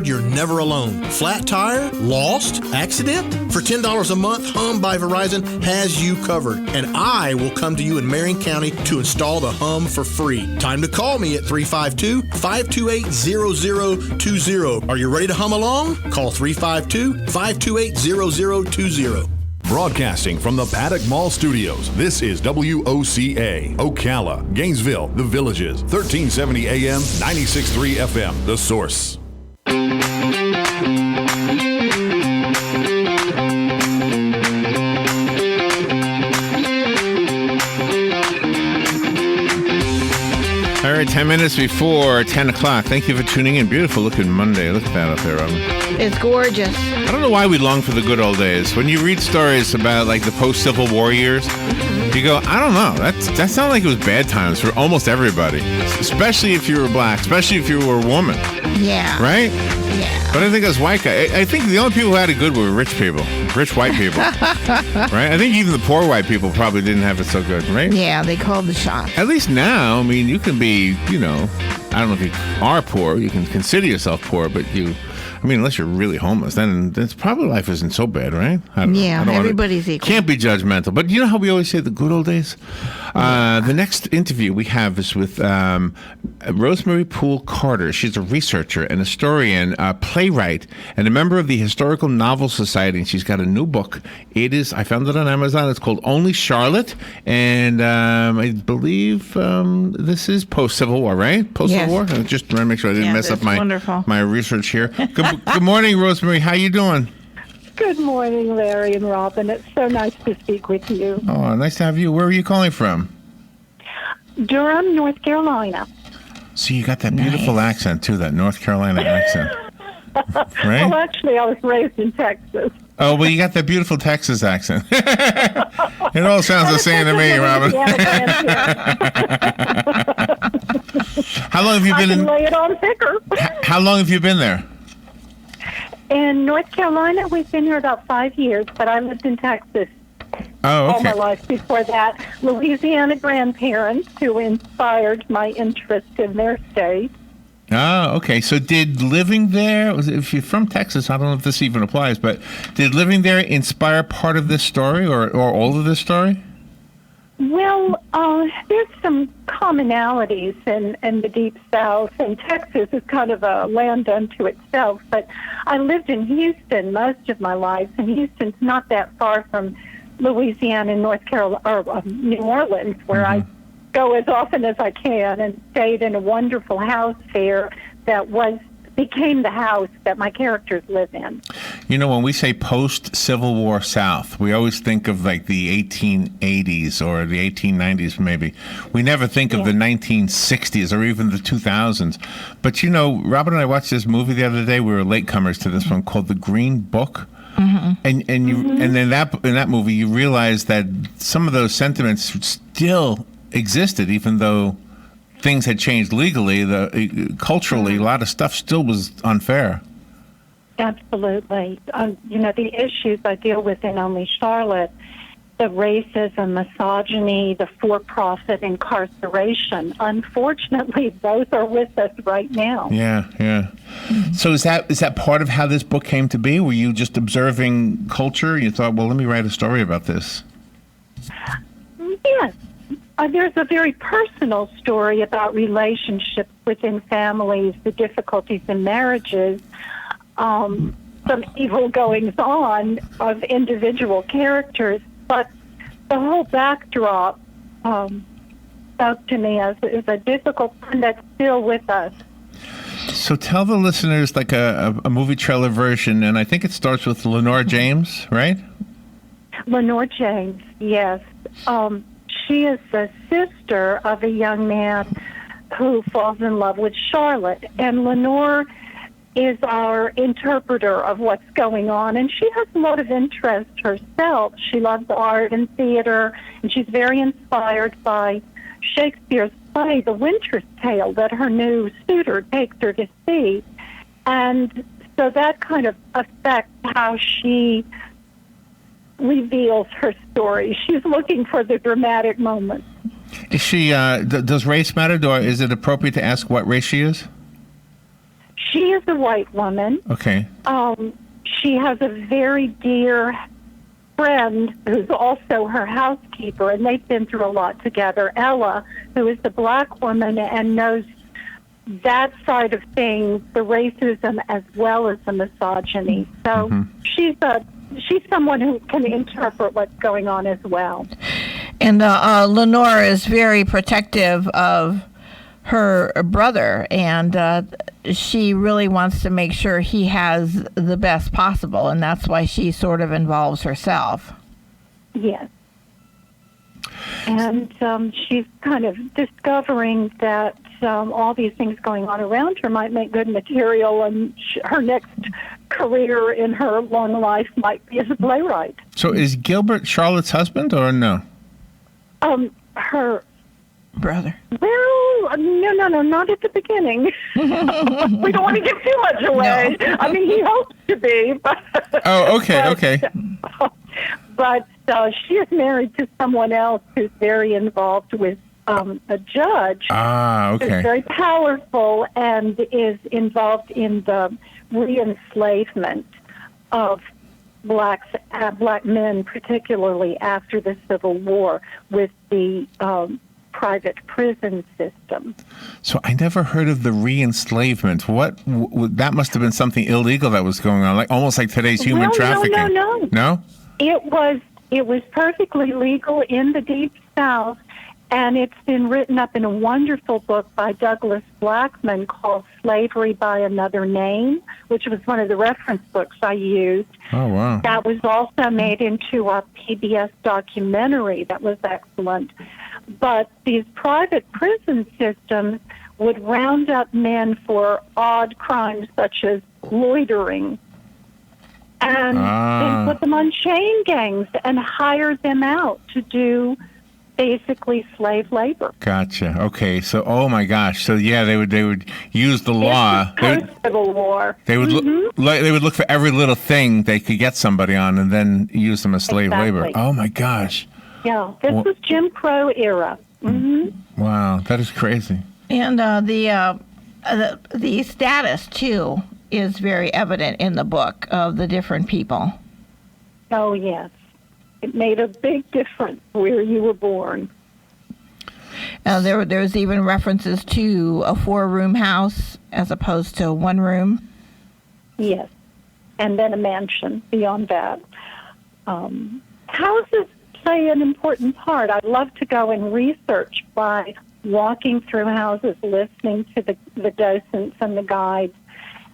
You're never alone. Flat tire? Lost? Accident? For $10 a month, Hum by Verizon has you covered. And I will come to you in Marion County to install the Hum for free. Time to call me at 352-528-0020. Are you ready to hum along? Call 352-528-0020. Broadcasting from the Paddock Mall Studios, this is WOCA, Ocala, Gainesville, The Villages, 1370 AM, 96.3 FM, The Source. All right, 10 minutes before 10 o'clock. Thank you for tuning in. Beautiful looking Monday. Look at that up there, Robin. It's gorgeous. I don't know why we long for the good old days. When you read stories about like the post-Civil War years, you go, I don't know. That sounds like it was bad times for almost everybody, especially if you were black, especially if you were a woman. Yeah. Right? Yeah. But I think as white guy, I think the only people who had it good were rich people, rich white people. Right? I think even the poor white people probably didn't have it so good, right? Yeah, they called the shots. At least now, I mean, you can be, I don't know if you are poor, you can consider yourself poor, but unless you're really homeless, then it's probably life isn't so bad, right? Everybody's equal. Can't be judgmental. But you know how we always say the good old days? The next interview we have is with Rosemary Poole-Carter. She's a researcher, an historian, a playwright, and a member of the Historical Novel Society. And she's got a new book. I found it on Amazon. It's called Only Charlotte. And I believe this is post-Civil War, right? Post-Civil War? I just trying to make sure I didn't mess up my research here. Good morning, Rosemary. How you doing? Good morning, Larry and Robin. It's so nice to speak with you. Oh, nice to have you. Where are you calling from? Durham, North Carolina. So you got that beautiful accent, too, that North Carolina accent. Right? Well, actually, I was raised in Texas. Oh, well, you got that beautiful Texas accent. It all sounds the same to me, Robin. How long have you been lay it on thicker. How long have you been there? In North Carolina, we've been here about 5 years, but I lived in Texas all my life before that. Louisiana grandparents who inspired my interest in their state. Oh, okay. So did living there, if you're from Texas, I don't know if this even applies, but did living there inspire part of this story or all of this story? Well, there's some commonalities in the Deep South, and Texas is kind of a land unto itself. But I lived in Houston most of my life, and Houston's not that far from Louisiana and North Carolina, or New Orleans, where I go as often as I can, and stayed in a wonderful house there that became the house that my characters live in. You know, when we say post-Civil War South, we always think of like the 1880s or the 1890s maybe. We never think of the 1960s or even the 2000s. But you know, Robin and I watched this movie the other day. We were latecomers to this one called The Green Book. And then in that movie you realize that some of those sentiments still existed, even though things had changed legally. Culturally, a lot of stuff still was unfair. Absolutely. The issues I deal with in Only Charlotte, the racism, misogyny, the for-profit incarceration, unfortunately, those are with us right now. Yeah. So is that part of how this book came to be? Were you just observing culture? You thought, well, let me write a story about this. Yes. There's a very personal story about relationships within families, the difficulties in marriages, some evil goings-on of individual characters, but the whole backdrop spoke to me as a difficult one that's still with us. So tell the listeners like a movie trailer version, and I think it starts with Lenore James, right? Lenore James, yes. She is the sister of a young man who falls in love with Charlotte, and Lenore is our interpreter of what's going on, and she has a lot of interest herself. She loves art and theater, and she's very inspired by Shakespeare's play, The Winter's Tale, that her new suitor takes her to see. And so that kind of affects how she reveals her story. She's looking for the dramatic moment. Is she? Does race matter? Or is it appropriate to ask what race she is? She is a white woman. Okay. She has a very dear friend who's also her housekeeper, and they've been through a lot together, Ella, who is the black woman and knows that side of things, the racism as well as the misogyny. So she's someone who can interpret what's going on as well. And Lenore is very protective of her brother, and she really wants to make sure he has the best possible, and that's why she sort of involves herself. Yes. And she's kind of discovering that all these things going on around her might make good material, and her next career in her long life might be as a playwright. So is Gilbert Charlotte's husband or no? Her brother. Well, no, not at the beginning. We don't want to give too much away. No. I mean, he hopes to be. But, oh, okay. But she is married to someone else who's very involved with a judge. Ah, okay. Who's very powerful and is involved in the re-enslavement of black men, particularly after the Civil War, with the private prison system. So I never heard of the re-enslavement. What that must have been something illegal that was going on, like almost like today's human trafficking. No. It was perfectly legal in the Deep South, and it's been written up in a wonderful book by Douglas Blackman called Slavery by Another Name, which was one of the reference books I used. Oh, wow. That was also made into a PBS documentary that was excellent. But these private prison systems would round up men for odd crimes such as loitering, and then put them on chain gangs and hire them out to do basically slave labor. Gotcha. Okay. So, oh my gosh. So yeah, they would use the law. Post-Civil War. They would look for every little thing they could get somebody on, and then use them as slave labor. Oh my gosh. Yeah, this was Jim Crow era. Mm-hmm. Wow, that is crazy. And the status too is very evident in the book of the different people. Oh yes. It made a big difference where you were born. There's even references to a 4-room house as opposed to 1 room. Yes, and then a mansion beyond that. Houses play an important part. I love to go and research by walking through houses, listening to the docents and the guides,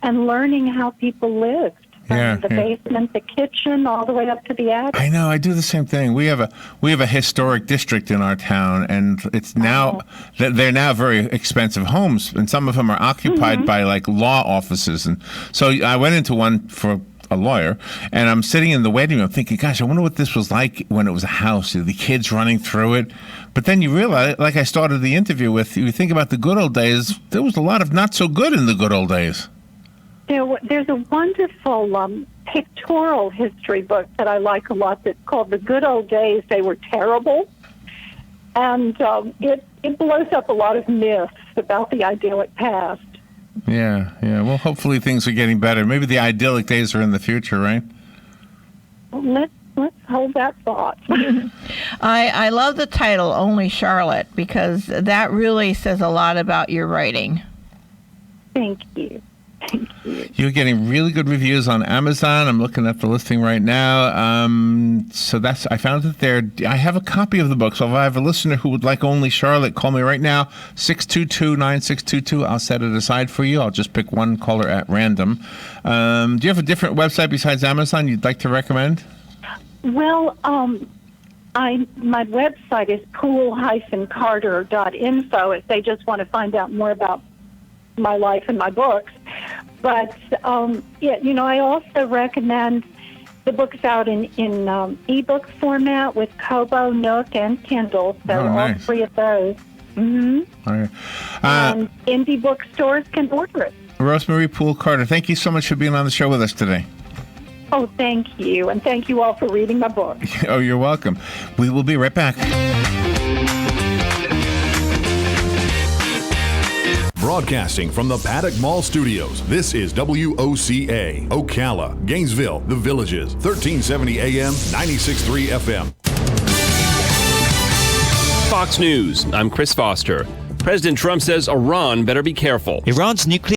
and learning how people lived. From the basement, the kitchen, all the way up to the attic. I know. I do the same thing. We have a historic district in our town, and it's now they're now very expensive homes, and some of them are occupied by like law offices. And so I went into one for a lawyer, and I'm sitting in the waiting room thinking, gosh, I wonder what this was like when it was a house, the kids running through it. But then you realize, like I started the interview with, you think about the good old days, there was a lot of not so good in the good old days. There's a wonderful pictorial history book that I like a lot that's called The Good Old Days, They Were Terrible. And it blows up a lot of myths about the idyllic past. Yeah. Well, hopefully things are getting better. Maybe the idyllic days are in the future, right? Well, let's hold that thought. I love the title, Only Charlotte, because that really says a lot about your writing. Thank you. You're getting really good reviews on Amazon. I'm looking at the listing right now. So I found it there. I have a copy of the book. So if I have a listener who would like Only Charlotte, call me right now, 622-9622. I'll set it aside for you. I'll just pick one caller at random. Do you have a different website besides Amazon you'd like to recommend? Well, my website is Poole-Carter.info if they just want to find out more about my life and my books. But I also recommend the books out in ebook format with Kobo, Nook, and Kindle. So nice. All 3 of those. Mm-hmm. Right. And indie bookstores can order it. Rosemary Poole-Carter, thank you so much for being on the show with us today. Oh, thank you. And thank you all for reading my book. Oh, you're welcome. We will be right back. Broadcasting from the Paddock Mall Studios, this is WOCA, Ocala, Gainesville, The Villages, 1370 AM, 96.3 FM. Fox News, I'm Chris Foster. President Trump says Iran better be careful. Iran's nuclear